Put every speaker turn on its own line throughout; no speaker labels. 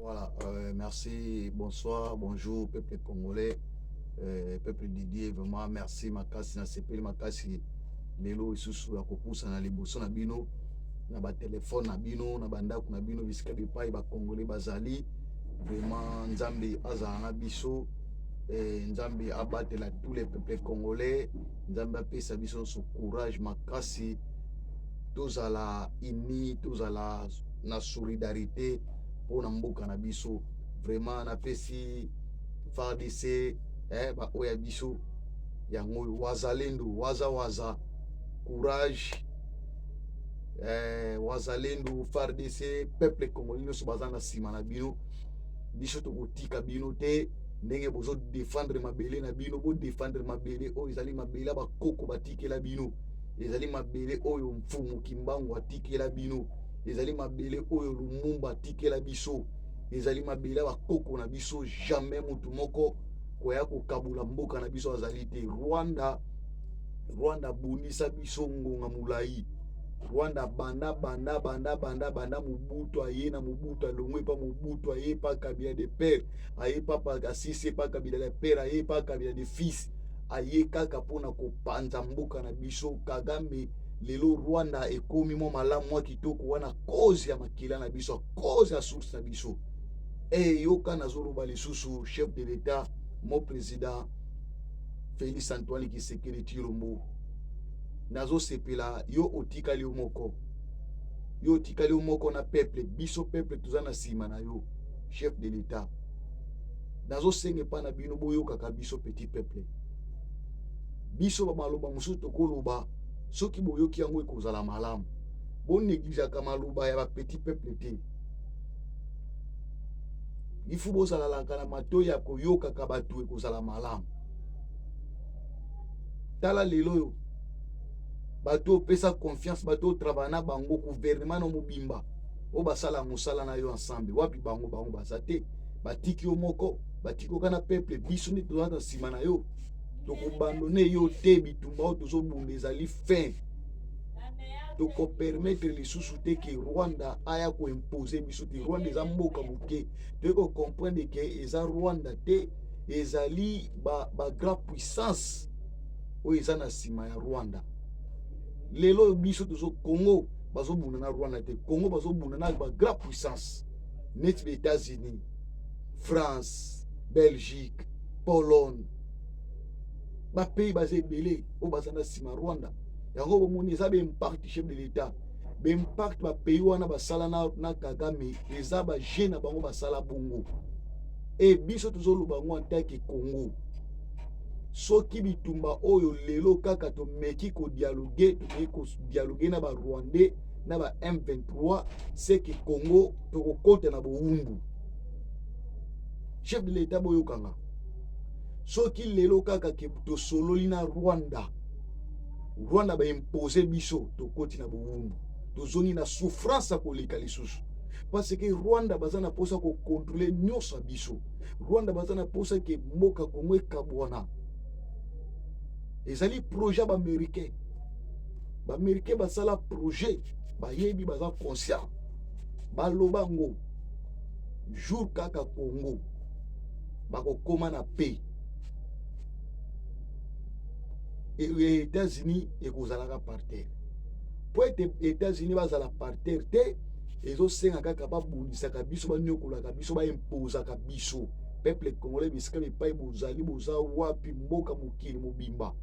Voilà, merci, bonsoir, bonjour, peuple congolais, peuple Didier, vraiment merci, makasi na sepeli makasi, lelo isusu ya kopusa na liboso na bino, na ba telefone na bino, na bandako na bino, bisika bipai ba congolais bazali, vraiment nzambi azala na biso, nzambi abatela tous les peuples congolais, nzambi apesa biso so courage makasi, tozala uni, tozala na solidarité, pour na mboka na biso vraiment napesi FARDC ba oya biso yango wazalendo waza courage wazalendo FARDC peuple congolais nyonso baza na nsima na bino biso tokotika bino te ndenge bozo défendre mabele na bino bo défendre mabele oyo ezali mabele bakoko batikela bino ezali mabele oyo mfumu kimbangu atikela bino ezali mabele oyo Lumumba atikela biso ezali mabele bakoko na biso jamais mutu moko koya kokabula mboka na biso azali te. Rwanda bundisa biso ngonga mulai. Rwanda banda Mobutu aye na Mobutu alongwe pa Mobutu aye pa Kabila de père aye pa Kasisi pa Kabila de père aye pa Kabila de fils aye kaka pona kopanza mboka na biso. Kagame lelo Rwanda ekomi mo malamu wa kitoko wana cause ya makila na biso, cause ya source na biso. Yoka nazoloba lisusu chef de l'état mon président Félix Antoine Tshisekedi Tshilombo nazo sepela yo otikali moko, yo otikali moko na peuple biso peuple tuzana sima na yo chef de l'état nazo senge pa na bino boyoka ka biso petit peuple biso ba maloba mususu tokoloba soki boyoki yango ekozala malamu bo négligaka maloba ya ba petit peuple te. Ifu bozala la na mato ya koyoka ka batu ekozala malamu. Tala lelo bato pesa confiance bato travailler na bango gouvernement no mobimba o basala musala na yo ensemble wapi bango basate batiki yo moko batiko kana peuple biso ni tozana sima na yo tokobandone yo te bitumba o tozobunda ezali fin toko permettre lisusu te ke Rwanda aya ko imposer biso te. Rwanda eza mboka moke toko comprendre ke eza Rwanda te ezali ba grand puissance o eza na sima ya Rwanda. Lelo biso tozo Congo bazobunda na Rwanda te, Congo bazobunda na ba grand puissance net les États-Unis, France, Belgique, Pologne, ba pays basé belé o bazana sima Rwanda. Yango bomoni eza be impact chef de l'état be impact ba pays wana basala na Kagame eza ba jeune bango basala bongo biso tozoloba ngo antaki Congo soki bitumba oyo lelo kaka to meki ko dialoguer na ba Rwandais na ba M23 c'est que Congo to kokota na boumbu chef de l'état boyo kanga soki lelo kaka ke to sololi na Rwanda ba imposer biso to koti na boumbu to zoni na souffrance ko leka lisusu parce que Rwanda bazana posa ko contrôler nyosa biso. Rwanda bazana posa ke mboka Congo kabwana ezali projet ba américain basala projet bayebi baza conscient baloba ngo jour kaka Congo bakokoma na paix et États-Unis ekozalaka par terre po ete États-Unis bazala par terre te ezosenga kaka babundisaka biso banyokolaka biso baimposaka biso peuple congolais bisika bipai bozali boza wapi mboka mokili mobimba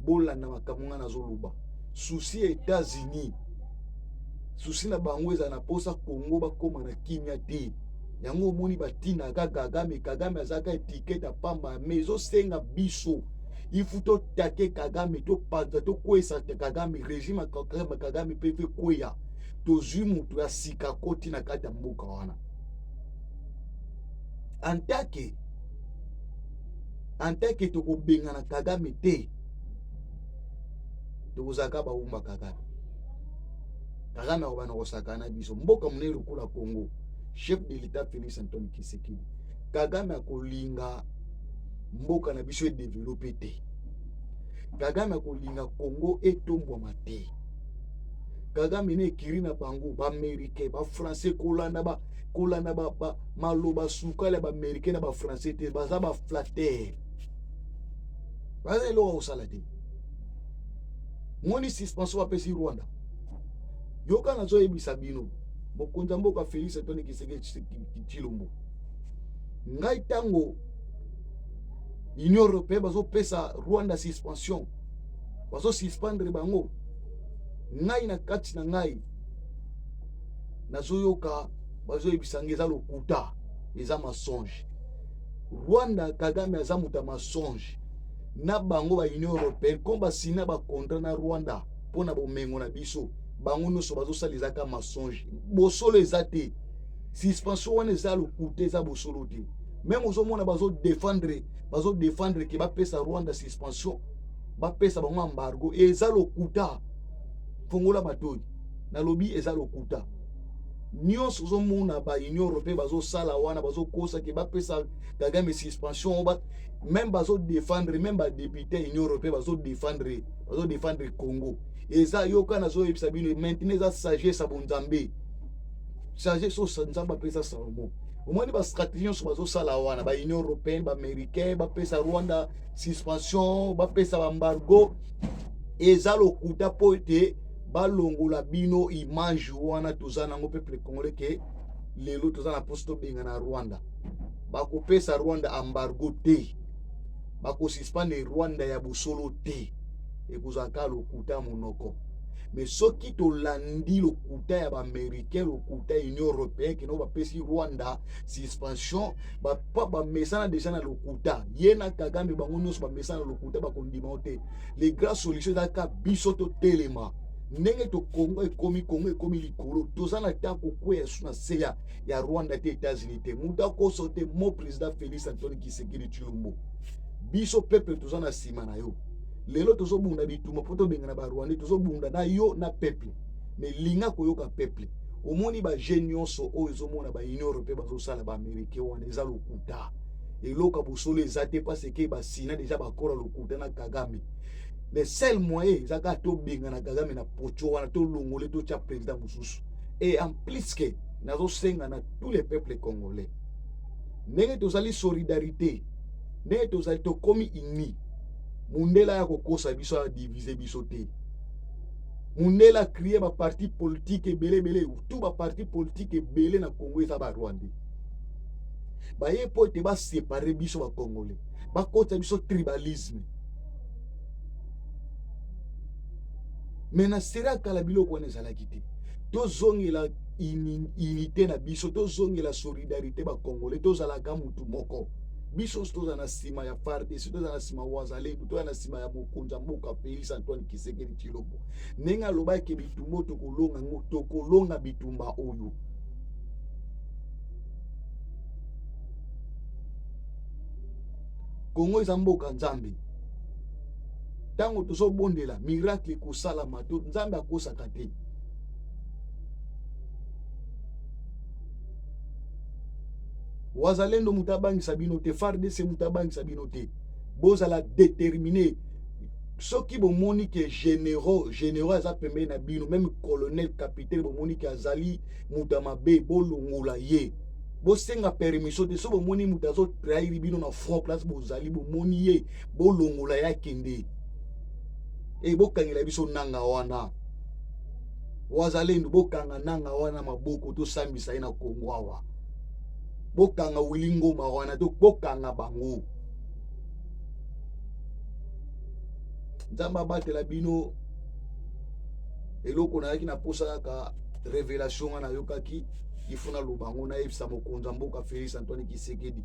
bolanda makambo nga nazoloba souci États-Unis souci na bango eza na posa Congo bakoma na kimia te yango omoni batina Kagame azaka étiquette pamba mais ezosenga biso il faut to take Kagame to panza to kwesa Kagame régime Kagame pepe kweya to zumu to ya sika koti na kata mboka wana antake to ko benga na Kagame te to kozaka baumba Kagame akobana kosakana biso mboka munene lokola Congo chef de l'état Félix Antoine Tshisekedi Kagame akolinga mboka na biso développer te. Kagame akolinga Congo etombwama te. Kagame ne kiri na bango ba américain ba français kolanda ba maloba sukala ba américain na ba français te baza ba flatter baza eloko osala te moni suspension apesi Rwanda yoka nazoyebisa bino mokonzi mboka Félix Antoine Tshisekedi Tshilombo ngai tango Union européenne bazopesa Rwanda suspension bazosuspendre bango ngai na kati na ngai nazoyoka bazoyebisa ngai eza lokuta eza mensonge. Rwanda Kagame aza muta mensonge na bango ba Union européenne ko basina ba contrat na Rwanda pona bomengo na biso bango nyonso bazosala ezaka mensonge bosolo eza te suspension wana eza lokuta eza bosolo te même ozomona bazodefendre ke bapesa Rwanda suspension bapesa bango embargo eza lokuta fongola matoi nalobi eza lokuta nyonso ozomona ba Union européenne bazosala wana bazokosa ke bapesa Kagame suspension même bazodefendre même badepute Union européenne bazodefendre Congo eza yoka nazoyebisa bino maintenant eza sagesse ya bonzambe sagesse oyo nzambe apesa Salomo omoni bastratégie nyonso bazosala wana ba Union européenne baaméricain bapesa Rwanda suspension bapesa bambargo eza lokuta po ete balongola bino image wana toza nango peuple congolais ke lelo toza na poste tobenga na Rwanda bakopesa Rwanda embargo te bakosuspendre Rwanda ya bosolo te ekozaka lokuta monoko mais soki tolandi lokuta ya baaméricain lokuta ya Union européenne keno bapesi Rwanda suspension bamesana deja na lokuta ye na Kagame bango nyonso bamesana na lokuta bakondima te les grandes solutions ezaka biso totelema ndenge to Congo ekomi likolo toza na ta kokweya su na se ya Rwanda te États-Unis te muta koso te mo président Félix Antoine Tshisekedi Tshilombo biso peuple toza na sima na yo lelo tozobunda bituma po tobenga na barwanda tozobunda na yo na peuple mais linga koyoka peuple omoni ba jeune nyonso oyo ezomona ba Union européenne bazosala ba américain wana eza lokuta eloka bosolo eza te parce que basina déjà bakora lokuta na Kagame le seul moyen ezaka tobenga na Kagame na pocho wana tolongole totya président mosusu et en plus que nazosenga na tous les peuples congolais ndenge tozali solidarité ndenge tozali tokomi uni mundela ya kokosa biso ya diviser biso te mundela créer ba parti politique ebele tout ba parti politique ebele na Congo eza ba Rwanda baye po te ba séparer biso ba Congolais ba kota biso tribalisme mais na sera kala biloko wana ezalaki te tozongela unité na biso tozongela solidarité ba Congolais tozalaka mutu moko biso toza na sima ya FARDC toza na sima wazalendo toza na sima ya mokonzi mboka Félix Antoine Tshisekedi Tshilombo ndenge alobaki bitumba tokolonga bitumba oyo Congo eza mboka nzambe tango tozobondela miracle kosalama to nzambe akosaka te wazalendo mutabangisa bino te FARDC mutabangisa bino te bozala déterminé soki bomoni ke généraux aza pembeni na bino même colonel capitaine bomoni ke azali muta mabe bolongola ye bosenga permission te so bomoni muta zo trahir bino na front place bozali bomoni ye bolongola ya kende e bokangela biso nanga wana wazalendo bokanga nanga wana maboko to sambisa ina Kongo awa bokanga wilingo mawana to bokanga bango nzamba batela bino eloko na yaki na posa ka révélation na yokaki ifuna lubango na yebisa mokonza mboka Félix Antoine Tshisekedi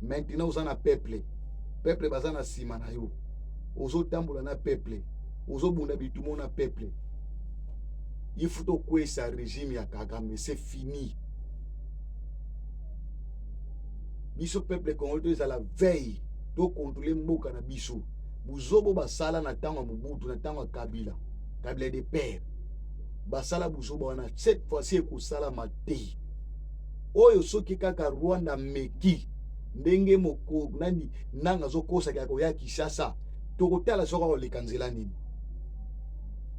maintenant uzana peuple bazana sima na yo ozotambola na peuple ozobunda bitumo na peuple ifuto kwesa régime ya Kagame c'est fini biso peuple congolais eza la veille to contrôler mboka na biso buzobo basala na tango Mobutu na tango Kabila de père basala buzobo wana cette fois-ci ekosala mate oyo soki kaka Rwanda meki ndenge moko nani nanga zokosa ya koya Kinshasa tokotala soka oleka nzela nini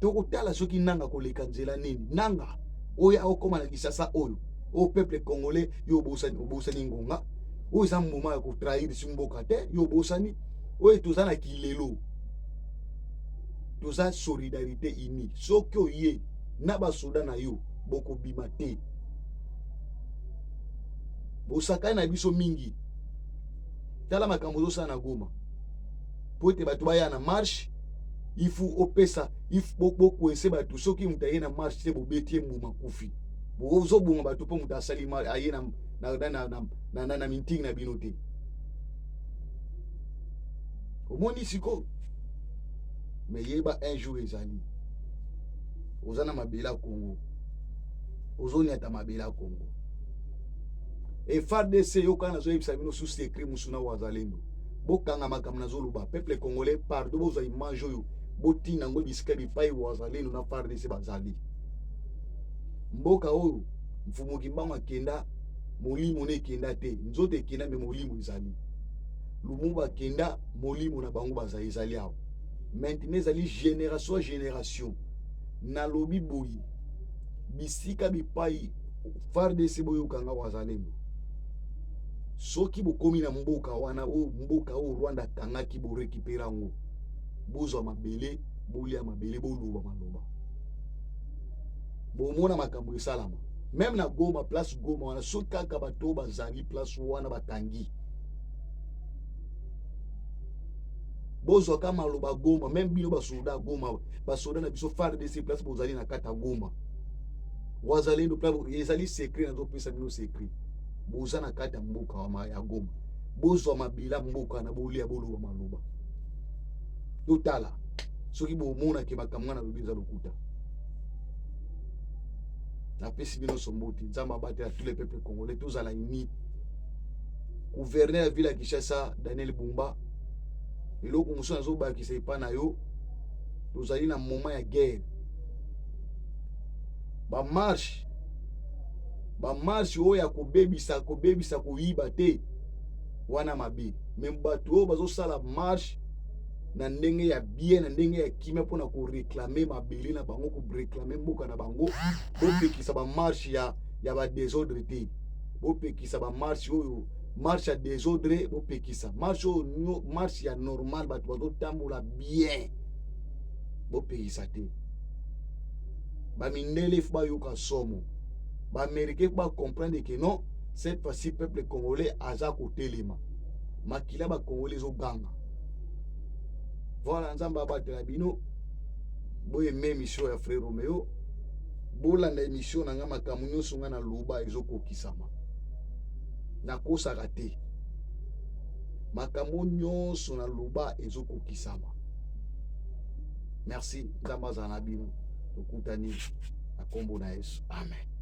tokotala soki nanga koleka nzela nini nanga oyo akokoma na Kinshasa oyo o peuple congolais yo obosani ngonga oyo eza mbuma ya kotrahir si mboka te yo obosani oyo toza na kilelo toza solidarité unie soki oye na basoda na yo bokobima te bosakani na biso mingi tala makambo ozosala na Goma po ete bato baya na marche ifu opesa ifu bokwese bato soki moto aye na marche te bobeti ye mbuma kufi bozoboma bato mpo moto asali aye na meeting na bino te omoni siko me yeba un jour ezali oza na mabele ya Congo ozoniata mabele ya Congo e FARDC yoka nazoyebisa bino sous secret musuna wazalendo bokanga makambo nazoloba peuple congolais pardon bozwa image oyo botina ngo bisika bipai wazalendo na FARDC bazali mboka oyo mfumuki mbango akenda molimo nekenda te nzoto ekenda me molimo ezali Lumumba akenda molimo na bango ezali awo maintenant ezali génération à génération na lobi boyi bisika bipai FARDC boyokanga wazalendo soki bokomi na mboka wana o mboka o Rwanda kangaki bo récupérer ngo bozwa mabele bolia mabele boluba maloba bomona makambo esalama même na Goma place Goma wana soki kaka bato bazali place wana batangi bozwa kama maloba Goma même bino basoda Goma basoda na biso FARDC place bozali na kata Goma wazalendo place ezali secret nazo pesa bino secret boza na kata mboka wa ya Goma bozwa mabila mboka na bolia boluba maloba totala soki bomona ke makamwa na lobi za lokuta na pesi bino somboti nzamba abate à tous les peuples congolais tous à la unis gouverneur la ville ya Kinshasa Daniel Bumba eloko mosusu nazobakisa epa na yo tozali na moment ya guerre bamarche oyo ya kobebisa koyiba te wana mabe me bato oyo bazosala marche na ndenge ya bien na ndenge ya kimia mpona koreklame mabele na bango koreklame mboka na bango bopekisa bamarche ya badésordre te bopekisa bamarche oyo marche ya désordre bopekisa marche oyo marche ya normal bato bazotambola bien bopekisa te bamindele fu bayoka somo baaméricain comprendre que non cette fois-ci peuple congolais aza kotelema makila bacongolais ezoganga voilà nzamba abatela bino boyeme émission ya frère Romeo bolanda émission na nga makambo nyonso nga na loba ezokokisama nakosaka te makambo nyonso na loba ezokokisama merci nzamba azala na bino tokutani na kombo na Yesu amen.